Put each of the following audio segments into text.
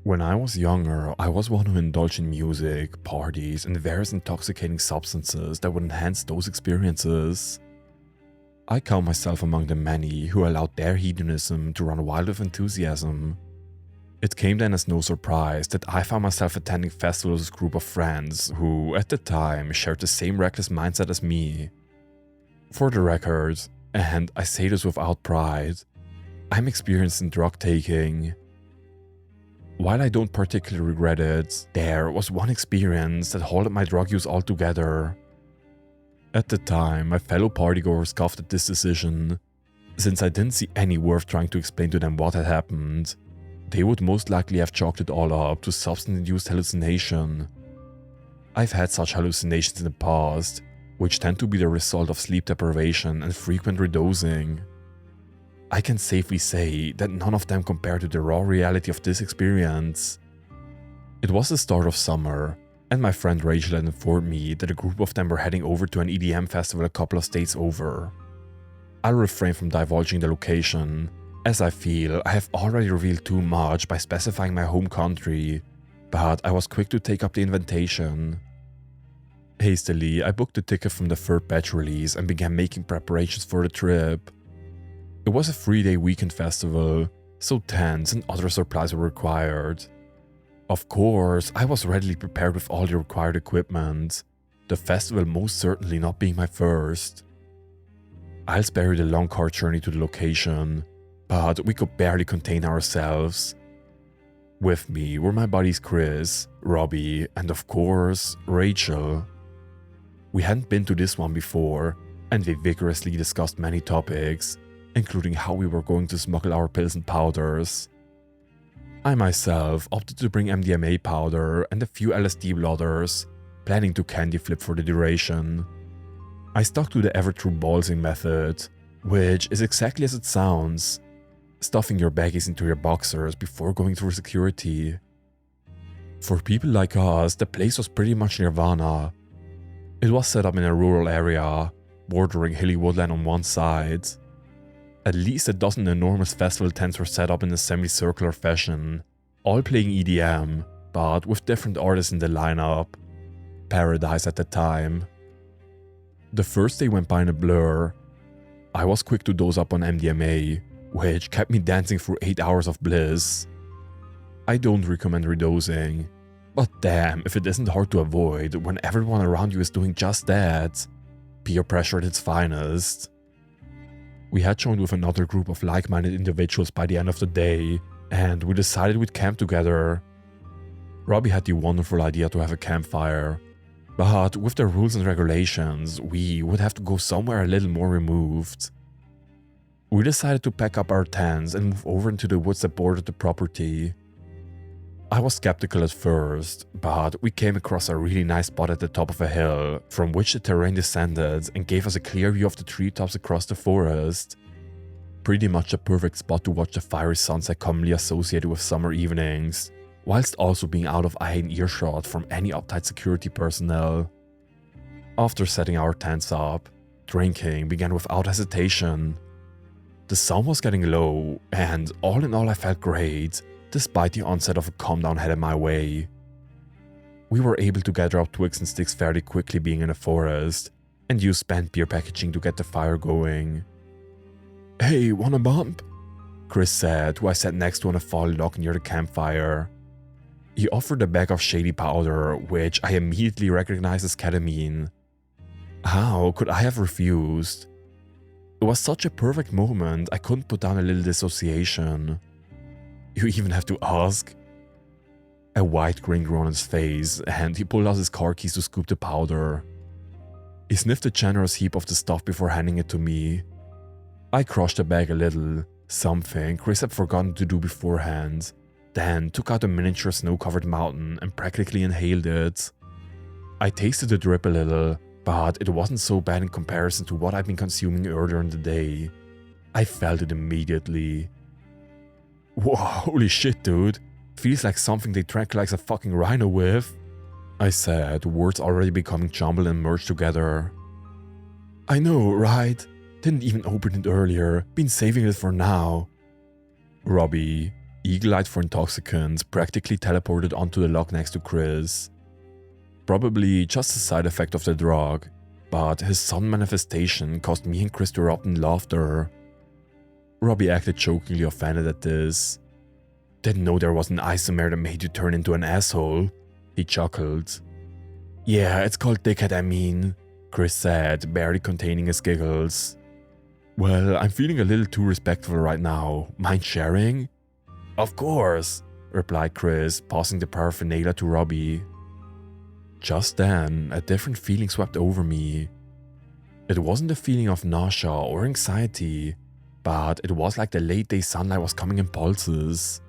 When I was younger, I was one who indulged in music, parties, and various intoxicating substances that would enhance those experiences. I count myself among the many who allowed their hedonism to run wild with enthusiasm. It came then as no surprise that I found myself attending festivals with a group of friends who, at the time, shared the same reckless mindset as me. For the record, and I say this without pride, I'm experienced in drug taking. While I don't particularly regret it, there was one experience that halted my drug use altogether. At the time, my fellow partygoers scoffed at this decision, since I didn't see any worth trying to explain to them what had happened. They would most likely have chalked it all up to substance-induced hallucination. I've had such hallucinations in the past, which tend to be the result of sleep deprivation and frequent redosing. I can safely say that none of them compare to the raw reality of this experience. It was the start of summer, and my friend Rachel had informed me that a group of them were heading over to an EDM festival a couple of states over. I'll refrain from divulging the location, as I feel I have already revealed too much by specifying my home country, but I was quick to take up the invitation. Hastily, I booked a ticket from the third batch release and began making preparations for the trip. It was a 3-day weekend festival, so tents and other supplies were required. Of course, I was readily prepared with all the required equipment, the festival most certainly not being my first. I'll spare you the long car journey to the location, but we could barely contain ourselves. With me were my buddies Chris, Robbie, and of course, Rachel. We hadn't been to this one before, and we vigorously discussed many topics, including how we were going to smuggle our pills and powders. I myself opted to bring MDMA powder and a few LSD blotters, planning to candy flip for the duration. I stuck to the ever-true ballsing method, which is exactly as it sounds, stuffing your baggies into your boxers before going through security. For people like us, the place was pretty much nirvana. It was set up in a rural area, bordering hilly woodland on one side. At least a dozen enormous festival tents were set up in a semicircular fashion, all playing EDM, but with different artists in the lineup. Paradise at the time. The first day went by in a blur. I was quick to dose up on MDMA, which kept me dancing through 8 hours of bliss. I don't recommend redosing, but damn if it isn't hard to avoid when everyone around you is doing just that. Peer pressure at its finest. We had joined with another group of like-minded individuals by the end of the day, and we decided we'd camp together. Robbie had the wonderful idea to have a campfire, but with the rules and regulations, we would have to go somewhere a little more removed. We decided to pack up our tents and move over into the woods that bordered the property. I was skeptical at first, but we came across a really nice spot at the top of a hill, from which the terrain descended and gave us a clear view of the treetops across the forest. Pretty much a perfect spot to watch the fiery sunset commonly associated with summer evenings, whilst also being out of eye and earshot from any uptight security personnel. After setting our tents up, drinking began without hesitation. The sun was getting low, and all in all I felt great, despite the onset of a calm down headed my way. We were able to gather up twigs and sticks fairly quickly being in a forest, and use spent beer packaging to get the fire going. "Hey, wanna bump?" Chris said, who I sat next to on a fallen log near the campfire. He offered a bag of shady powder, which I immediately recognized as ketamine. How could I have refused? It was such a perfect moment I couldn't put down a little dissociation. "You even have to ask?" A wide grin grew on his face, and he pulled out his car keys to scoop the powder. He sniffed a generous heap of the stuff before handing it to me. I crushed the bag a little, something Chris had forgotten to do beforehand, then took out a miniature snow-covered mountain and practically inhaled it. I tasted the drip a little, but it wasn't so bad in comparison to what I'd been consuming earlier in the day. I felt it immediately. "Whoa, holy shit, dude. Feels like something they tranquilize a fucking rhino with," I said, words already becoming jumbled and merged together. "I know, right? Didn't even open it earlier, been saving it for now." Robbie, Eagle-eyed for intoxicants practically teleported onto the log next to Chris. Probably just a side effect of the drug, but his sudden manifestation caused me and Chris to erupt in laughter. Robbie acted jokingly offended at this. "Didn't know there was an isomer that made you turn into an asshole," he chuckled. "Yeah, it's called dickhead, I mean," Chris said, barely containing his giggles. "Well, I'm feeling a little too respectful right now. Mind sharing?" "Of course," replied Chris, passing the paraphernalia to Robbie. Just then, a different feeling swept over me. It wasn't a feeling of nausea or anxiety, but it was like the late day sunlight was coming in pulses.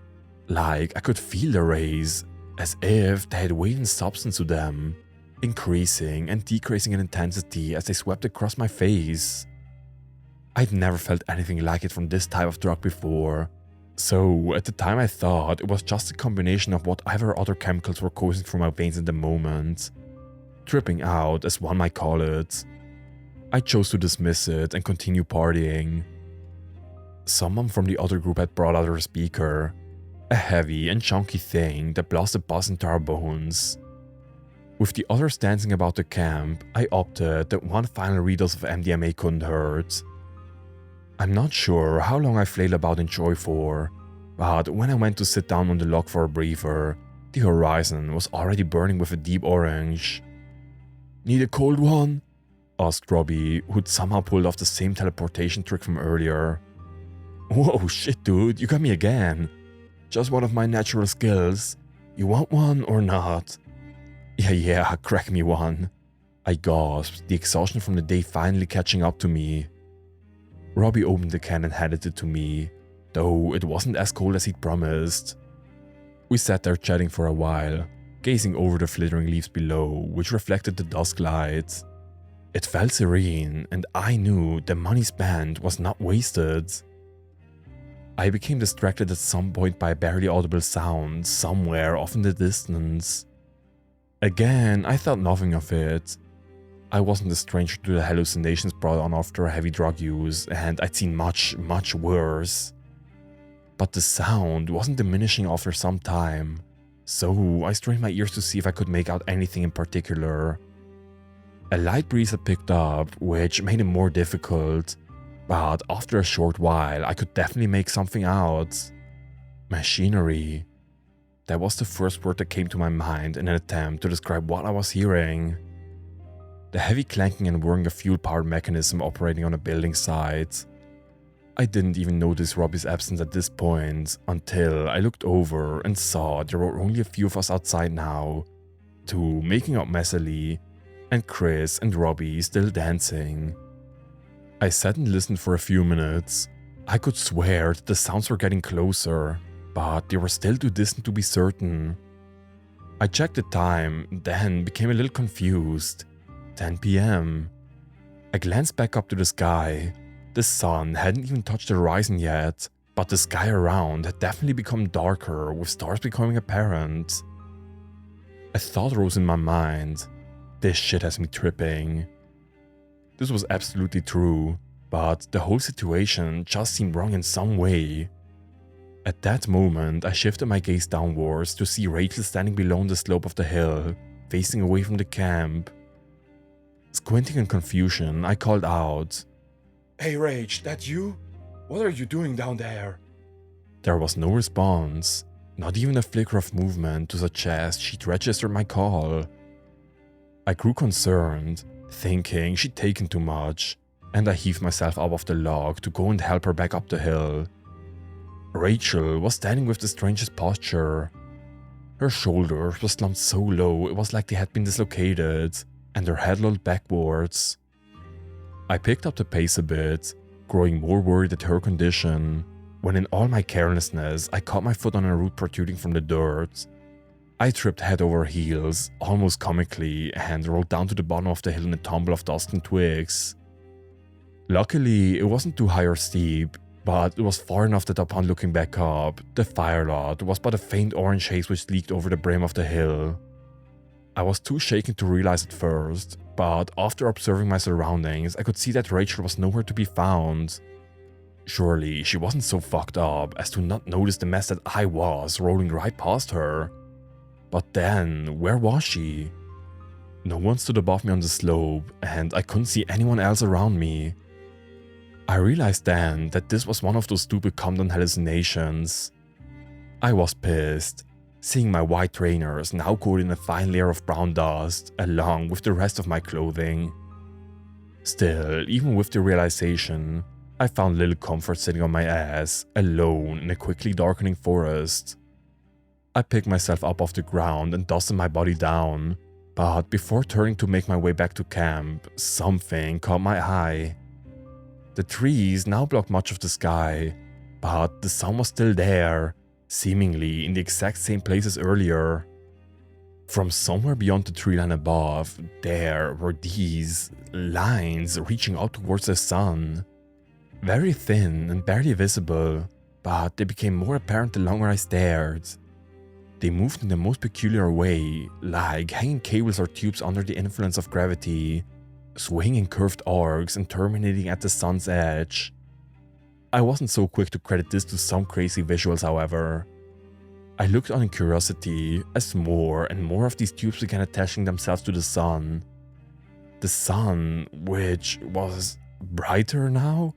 Like I could feel the rays, as if they had weight and substance to them, increasing and decreasing in intensity as they swept across my face. I'd never felt anything like it from this type of drug before, so at the time I thought it was just a combination of whatever other chemicals were coursing through my veins in the moment. Tripping out, as one might call it. I chose to dismiss it and continue partying. Someone from the other group had brought out their speaker, a heavy and chunky thing that blasted bass into our bones. With the others dancing about the camp, I opted that one final redose of MDMA couldn't hurt. I'm not sure how long I flailed about in joy for, but when I went to sit down on the log for a breather, the horizon was already burning with a deep orange. "Need a cold one?" asked Robbie, who'd somehow pulled off the same teleportation trick from earlier. "Whoa, shit dude, you got me again. Just one of my natural skills. You want one or not?" Yeah, crack me one," I gasped, the exhaustion from the day finally catching up to me. Robbie opened the can and handed it to me, though it wasn't as cold as he'd promised. We sat there chatting for a while, gazing over the flittering leaves below, which reflected the dusk light. It felt serene, and I knew the money spent was not wasted. I became distracted at some point by a barely audible sound somewhere off in the distance. Again, I thought nothing of it. I wasn't a stranger to the hallucinations brought on after a heavy drug use, and I'd seen much worse. But the sound wasn't diminishing after some time, so I strained my ears to see if I could make out anything in particular. A light breeze had picked up, which made it more difficult, but after a short while I could definitely make something out. Machinery. That was the first word that came to my mind in an attempt to describe what I was hearing. The heavy clanking and whirring of fuel-powered mechanism operating on a building site. I didn't even notice Robbie's absence at this point until I looked over and saw there were only a few of us outside now, two making out messily, and Chris and Robbie still dancing. I sat and listened for a few minutes. I could swear that the sounds were getting closer, but they were still too distant to be certain. I checked the time, then became a little confused. 10 p.m. I glanced back up to the sky. The sun hadn't even touched the horizon yet, but the sky around had definitely become darker, with stars becoming apparent. A thought rose in my mind. This shit has me tripping. This was absolutely true, but the whole situation just seemed wrong in some way. At that moment, I shifted my gaze downwards to see Rachel standing below on the slope of the hill, facing away from the camp. Squinting in confusion, I called out, "Hey Rach, that you? What are you doing down there?" There was no response, not even a flicker of movement to suggest she'd registered my call. I grew concerned, thinking she'd taken too much, and I heaved myself up off the log to go and help her back up the hill. Rachel was standing with the strangest posture. Her shoulders were slumped so low it was like they had been dislocated, and her head lolled backwards. I picked up the pace a bit, growing more worried at her condition, when in all my carelessness I caught my foot on a root protruding from the dirt. I tripped head over heels, almost comically, and rolled down to the bottom of the hill in a tumble of dust and twigs. Luckily, it wasn't too high or steep, but it was far enough that upon looking back up, the fire lot was but a faint orange haze which leaked over the brim of the hill. I was too shaken to realize at first, but after observing my surroundings, I could see that Rachel was nowhere to be found. Surely she wasn't so fucked up as to not notice the mess that I was rolling right past her. But then, where was she? No one stood above me on the slope, and I couldn't see anyone else around me. I realized then that this was one of those stupid calm-down hallucinations. I was pissed, seeing my white trainers now coated in a fine layer of brown dust, along with the rest of my clothing. Still, even with the realization, I found little comfort sitting on my ass, alone in a quickly darkening forest. I picked myself up off the ground and dusted my body down, but before turning to make my way back to camp, something caught my eye. The trees now blocked much of the sky, but the sun was still there, seemingly in the exact same place as earlier. From somewhere beyond the tree line above, there were these lines reaching out towards the sun. Very thin and barely visible, but they became more apparent the longer I stared. They moved in the most peculiar way, like hanging cables or tubes under the influence of gravity, swaying in curved arcs and terminating at the sun's edge. I wasn't so quick to credit this to some crazy visuals, however. I looked on in curiosity as more and more of these tubes began attaching themselves to the sun. The sun, which was brighter now?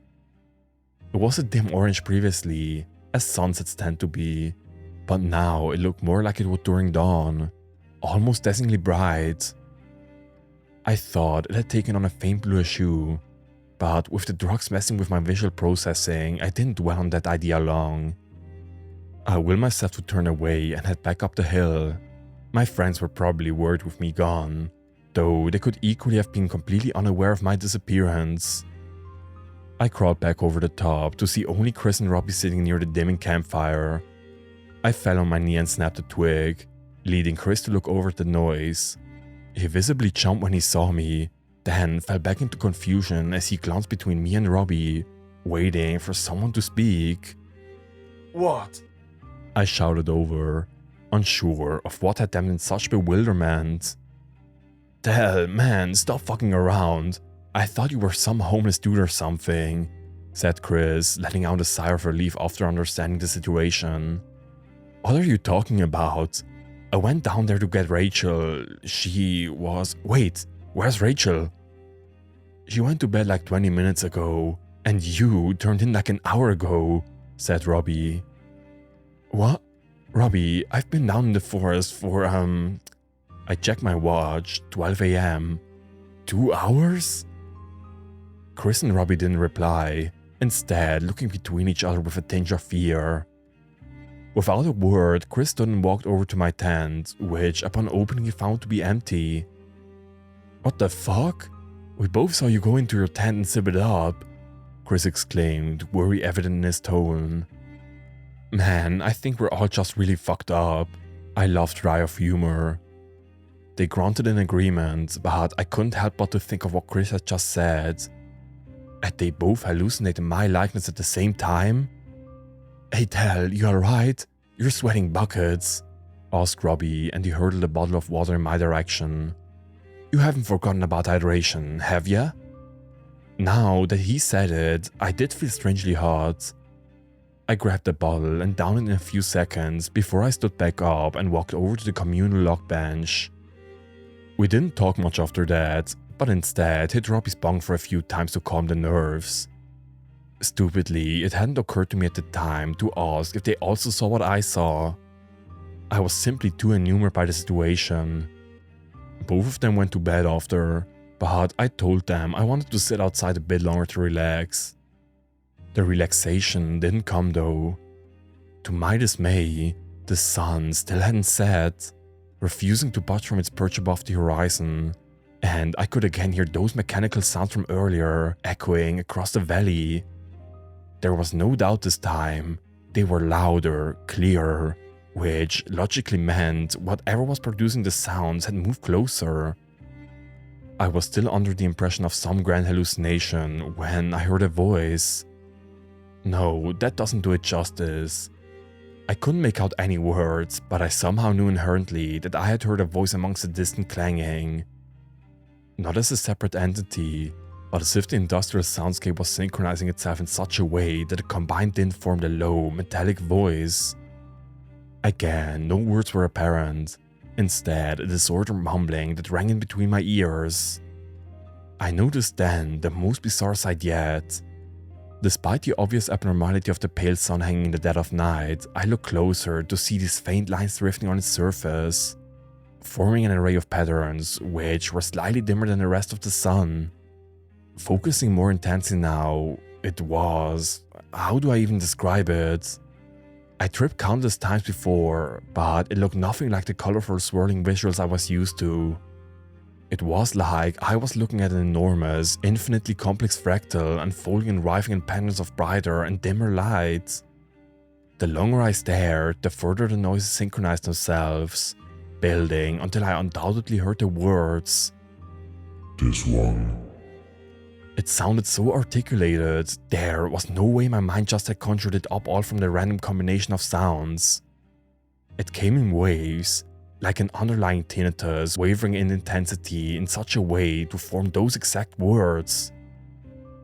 It was a dim orange previously, as sunsets tend to be, but now it looked more like it would during dawn, almost dazzlingly bright. I thought it had taken on a faint bluish hue, but with the drugs messing with my visual processing, I didn't dwell on that idea long. I willed myself to turn away and head back up the hill. My friends were probably worried with me gone, though they could equally have been completely unaware of my disappearance. I crawled back over the top to see only Chris and Robbie sitting near the dimming campfire. I fell on my knee and snapped a twig, leading Chris to look over at the noise. He visibly jumped when he saw me, then fell back into confusion as he glanced between me and Robbie, waiting for someone to speak. What? I shouted over, unsure of what had them in such bewilderment. The hell, man, stop fucking around. I thought you were some homeless dude or something, said Chris, letting out a sigh of relief after understanding the situation. What are you talking about? I went down there to get Rachel. She was... Wait, where's Rachel? She went to bed like 20 minutes ago, and you turned in like an hour ago, said Robbie. What? Robbie, I've been down in the forest for, I checked my watch, 12 a.m. 2 hours? Chris and Robbie didn't reply, instead looking between each other with a tinge of fear. Without a word, Chris stood and walked over to my tent, which upon opening he found to be empty. What the fuck? We both saw you go into your tent and zip it up, Chris exclaimed, worry evident in his tone. Man, I think we're all just really fucked up. I laughed dry of humor. They grunted in agreement, but I couldn't help but to think of what Chris had just said. Had they both hallucinated my likeness at the same time? Hey Del, you alright? You're sweating buckets, asked Robbie, and he hurled a bottle of water in my direction. You haven't forgotten about hydration, have ya? Now that he said it, I did feel strangely hot. I grabbed the bottle and downed it in a few seconds before I stood back up and walked over to the communal log bench. We didn't talk much after that, but instead hit Robbie's bunk for a few times to calm the nerves. Stupidly, it hadn't occurred to me at the time to ask if they also saw what I saw. I was simply too enamored by the situation. Both of them went to bed after, but I told them I wanted to sit outside a bit longer to relax. The relaxation didn't come though. To my dismay, the sun still hadn't set, refusing to budge from its perch above the horizon, and I could again hear those mechanical sounds from earlier echoing across the valley. There was no doubt this time, they were louder, clearer, which logically meant whatever was producing the sounds had moved closer. I was still under the impression of some grand hallucination when I heard a voice. No, that doesn't do it justice. I couldn't make out any words, but I somehow knew inherently that I had heard a voice amongst the distant clanging. Not as a separate entity, but as if the industrial soundscape was synchronizing itself in such a way that the combined din formed a low, metallic voice. Again, no words were apparent, instead a disordered mumbling that rang in between my ears. I noticed then the most bizarre sight yet. Despite the obvious abnormality of the pale sun hanging in the dead of night, I looked closer to see these faint lines drifting on its surface, forming an array of patterns which were slightly dimmer than the rest of the sun. Focusing more intensely now, it was… how do I even describe it? I tripped countless times before, but it looked nothing like the colorful swirling visuals I was used to. It was like I was looking at an enormous, infinitely complex fractal unfolding and writhing in patterns of brighter and dimmer light. The longer I stared, the further the noises synchronized themselves, building until I undoubtedly heard the words, "This one." It sounded so articulated, there was no way my mind just had conjured it up all from the random combination of sounds. It came in waves, like an underlying tinnitus wavering in intensity in such a way to form those exact words.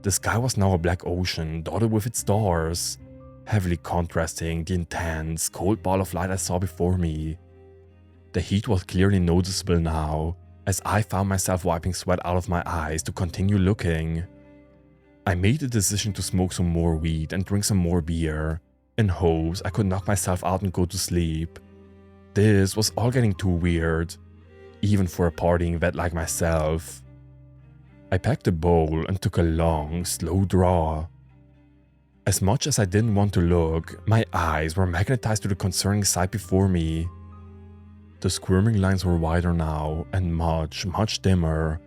The sky was now a black ocean dotted with its stars, heavily contrasting the intense, cold ball of light I saw before me. The heat was clearly noticeable now, as I found myself wiping sweat out of my eyes to continue looking. I made the decision to smoke some more weed and drink some more beer, in hopes I could knock myself out and go to sleep. This was all getting too weird, even for a partying vet like myself. I packed a bowl and took a long, slow draw. As much as I didn't want to look, my eyes were magnetized to the concerning sight before me. The squirming lines were wider now and much, much dimmer,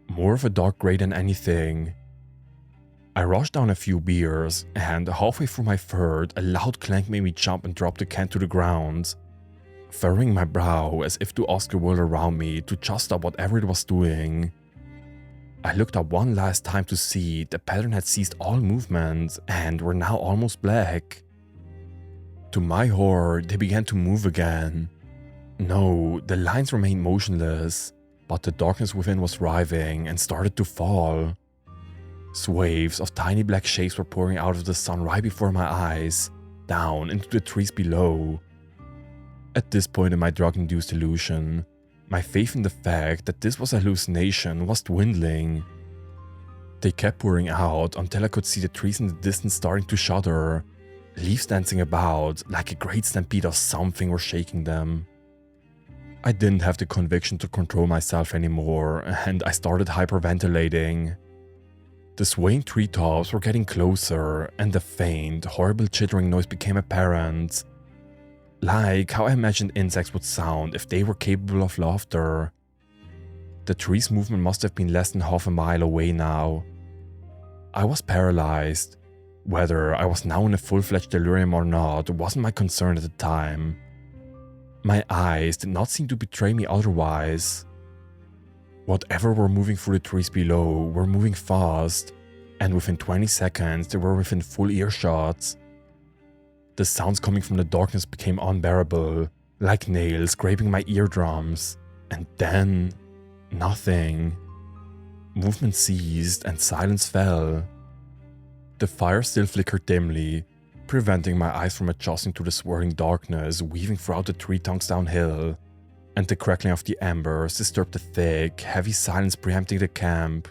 more of a dark gray than anything. I rushed down a few beers, and halfway through my third, a loud clank made me jump and drop the can to the ground, furrowing my brow as if to ask the world around me to just stop whatever it was doing. I looked up one last time to see the pattern had ceased all movement and were now almost black. To my horror, they began to move again. No, the lines remained motionless, but the darkness within was writhing and started to fall. Swaves of tiny black shapes were pouring out of the sun right before my eyes, down into the trees below. At this point in my drug-induced illusion, my faith in the fact that this was a hallucination was dwindling. They kept pouring out until I could see the trees in the distance starting to shudder, leaves dancing about like a great stampede of something were shaking them. I didn't have the conviction to control myself anymore, and I started hyperventilating. The swaying treetops were getting closer, and the faint, horrible chittering noise became apparent. Like how I imagined insects would sound if they were capable of laughter. The tree's movement must have been less than half a mile away now. I was paralyzed. Whether I was now in a full-fledged delirium or not wasn't my concern at the time. My eyes did not seem to betray me otherwise. Whatever were moving through the trees below were moving fast, and within 20 seconds they were within full earshot. The sounds coming from the darkness became unbearable, like nails scraping my eardrums, and then… nothing. Movement ceased and silence fell. The fire still flickered dimly, preventing my eyes from adjusting to the swirling darkness weaving throughout the tree trunks downhill, and the crackling of the embers disturbed the thick, heavy silence preempting the camp.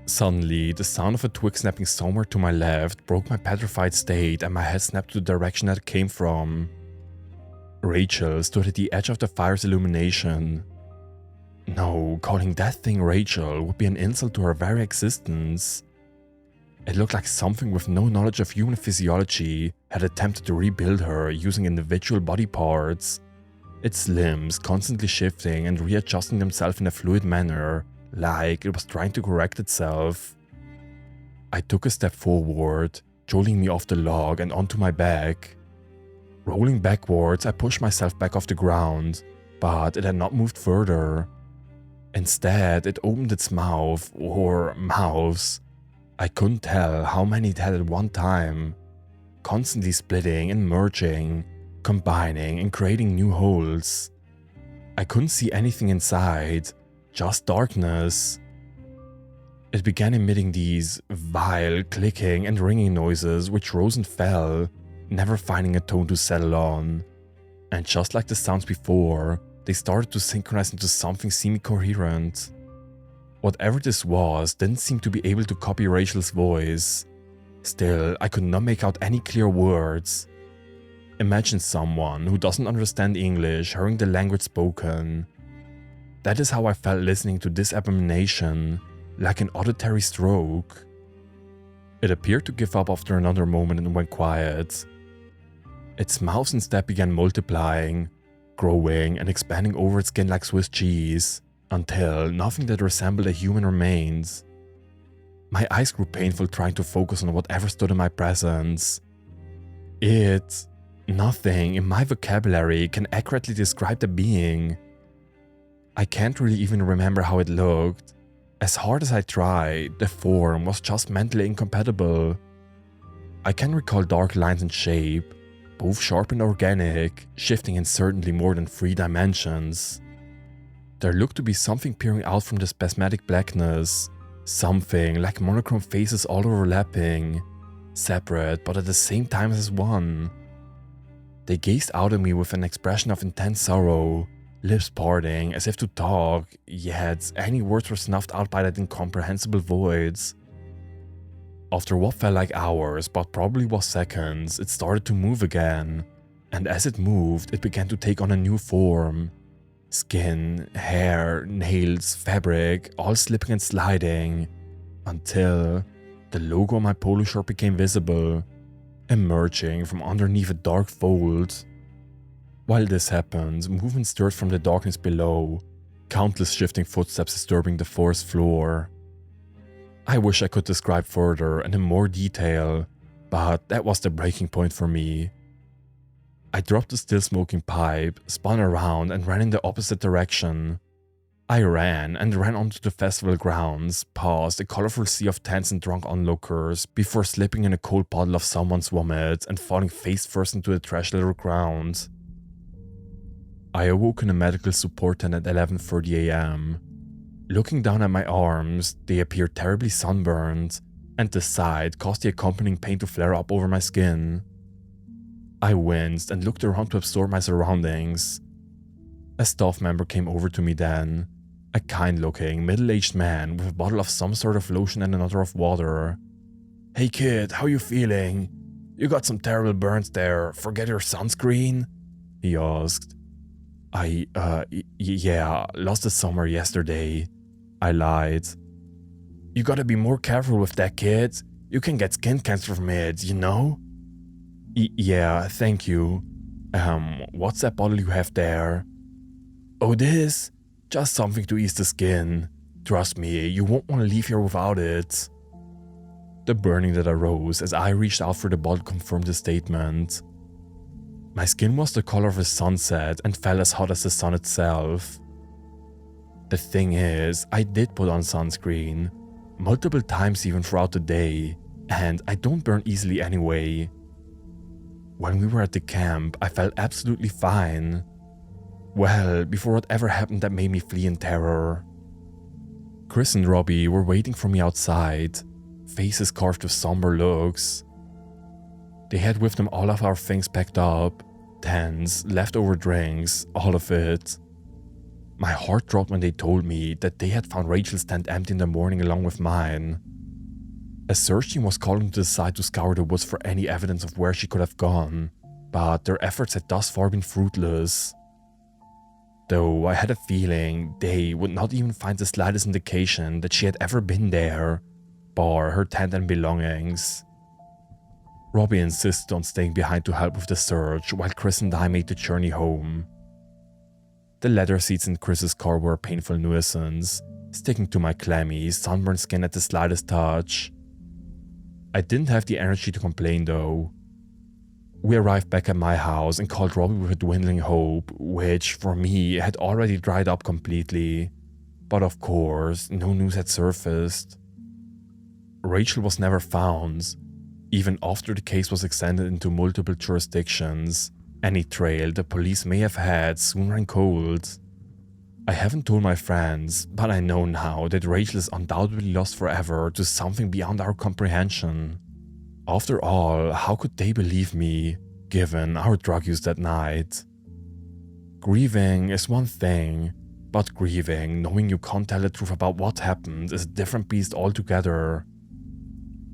Suddenly, the sound of a twig snapping somewhere to my left broke my petrified state, and my head snapped to the direction that it came from. Rachel stood at the edge of the fire's illumination. No, calling that thing Rachel would be an insult to her very existence. It looked like something with no knowledge of human physiology had attempted to rebuild her using individual body parts, its limbs constantly shifting and readjusting themselves in a fluid manner, like it was trying to correct itself. I took a step forward, jolting me off the log and onto my back. Rolling backwards, I pushed myself back off the ground, but it had not moved further. Instead, it opened its mouth, or mouths. I couldn't tell how many it had at one time, constantly splitting and merging, combining and creating new holes. I couldn't see anything inside, just darkness. It began emitting these vile clicking and ringing noises which rose and fell, never finding a tone to settle on. And just like the sounds before, they started to synchronize into something semi-coherent. Whatever this was didn't seem to be able to copy Rachel's voice. Still, I could not make out any clear words. Imagine someone who doesn't understand English hearing the language spoken. That is how I felt listening to this abomination, like an auditory stroke. It appeared to give up after another moment and went quiet. Its mouth instead began multiplying, growing and expanding over its skin like Swiss cheese, until nothing that resembled a human remained. My eyes grew painful trying to focus on whatever stood in my presence. Nothing in my vocabulary can accurately describe the being. I can't really even remember how it looked. As hard as I tried, the form was just mentally incompatible. I can recall dark lines and shape, both sharp and organic, shifting in certainly more than 3 dimensions. There looked to be something peering out from the spasmodic blackness, something like monochrome faces all overlapping, separate but at the same time as one. They gazed out at me with an expression of intense sorrow, lips parting as if to talk, yet any words were snuffed out by that incomprehensible void. After what felt like hours, but probably was seconds, it started to move again, and as it moved, it began to take on a new form. Skin, hair, nails, fabric, all slipping and sliding, until the logo on my polo shirt became visible, emerging from underneath a dark fold. While this happened, movement stirred from the darkness below, countless shifting footsteps disturbing the forest floor. I wish I could describe further and in more detail, but that was the breaking point for me. I dropped the still smoking pipe, spun around and ran in the opposite direction. I ran onto the festival grounds, past a colorful sea of tents and drunk onlookers, before slipping in a cold puddle of someone's vomit and falling face first into the trash-littered ground. I awoke in a medical support tent at 11:30 a.m. Looking down at my arms, they appeared terribly sunburned, and the sight caused the accompanying pain to flare up over my skin. I winced and looked around to absorb my surroundings. A staff member came over to me then, a kind-looking, middle-aged man with a bottle of some sort of lotion and another of water. "Hey kid, how you feeling? You got some terrible burns there, forget your sunscreen?" he asked. Yeah, lost the summer yesterday," I lied. "You gotta be more careful with that, kid. You can get skin cancer from it, you know?" Yeah, thank you. What's that bottle you have there?" "Oh, this? Just something to ease the skin. Trust me, you won't want to leave here without it." The burning that arose as I reached out for the bottle confirmed the statement. My skin was the color of a sunset and felt as hot as the sun itself. The thing is, I did put on sunscreen, multiple times even throughout the day, and I don't burn easily anyway. When we were at the camp, I felt absolutely fine. Well, before whatever happened that made me flee in terror. Chris and Robbie were waiting for me outside, faces carved with somber looks. They had with them all of our things packed up, tents, leftover drinks, all of it. My heart dropped when they told me that they had found Rachel's tent empty in the morning along with mine. A search team was called into the site to scour the woods for any evidence of where she could have gone, but their efforts had thus far been fruitless. Though I had a feeling they would not even find the slightest indication that she had ever been there, bar her tent and belongings. Robbie insisted on staying behind to help with the search while Chris and I made the journey home. The leather seats in Chris's car were a painful nuisance, sticking to my clammy, sunburned skin at the slightest touch. I didn't have the energy to complain though. We arrived back at my house and called Robbie with a dwindling hope, which for me had already dried up completely. But of course, no news had surfaced. Rachel was never found. Even after the case was extended into multiple jurisdictions, any trail the police may have had soon ran cold. I haven't told my friends, but I know now that Rachel is undoubtedly lost forever to something beyond our comprehension. After all, how could they believe me, given our drug use that night? Grieving is one thing, but grieving, knowing you can't tell the truth about what happened, is a different beast altogether.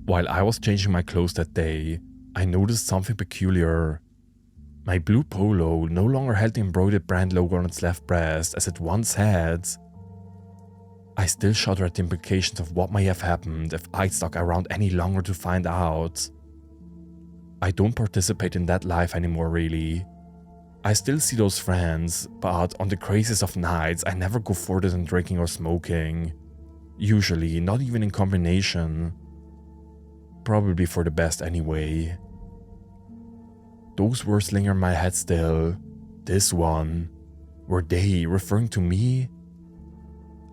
While I was changing my clothes that day, I noticed something peculiar. My blue polo no longer held the embroidered brand logo on its left breast as it once had. I still shudder at the implications of what may have happened if I'd stuck around any longer to find out. I don't participate in that life anymore really. I still see those friends, but on the craziest of nights I never go further than drinking or smoking. Usually not even in combination. Probably for the best anyway. Those words linger in my head still. This one. Were they referring to me?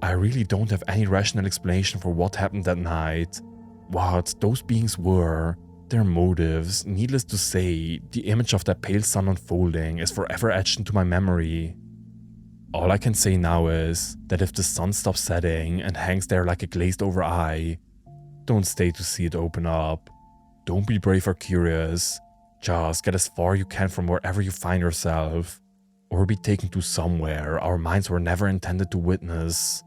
I really don't have any rational explanation for what happened that night. What those beings were, their motives, needless to say, the image of that pale sun unfolding is forever etched into my memory. All I can say now is that if the sun stops setting and hangs there like a glazed over eye, don't stay to see it open up. Don't be brave or curious. Just get as far you can from wherever you find yourself, or be taken to somewhere our minds were never intended to witness.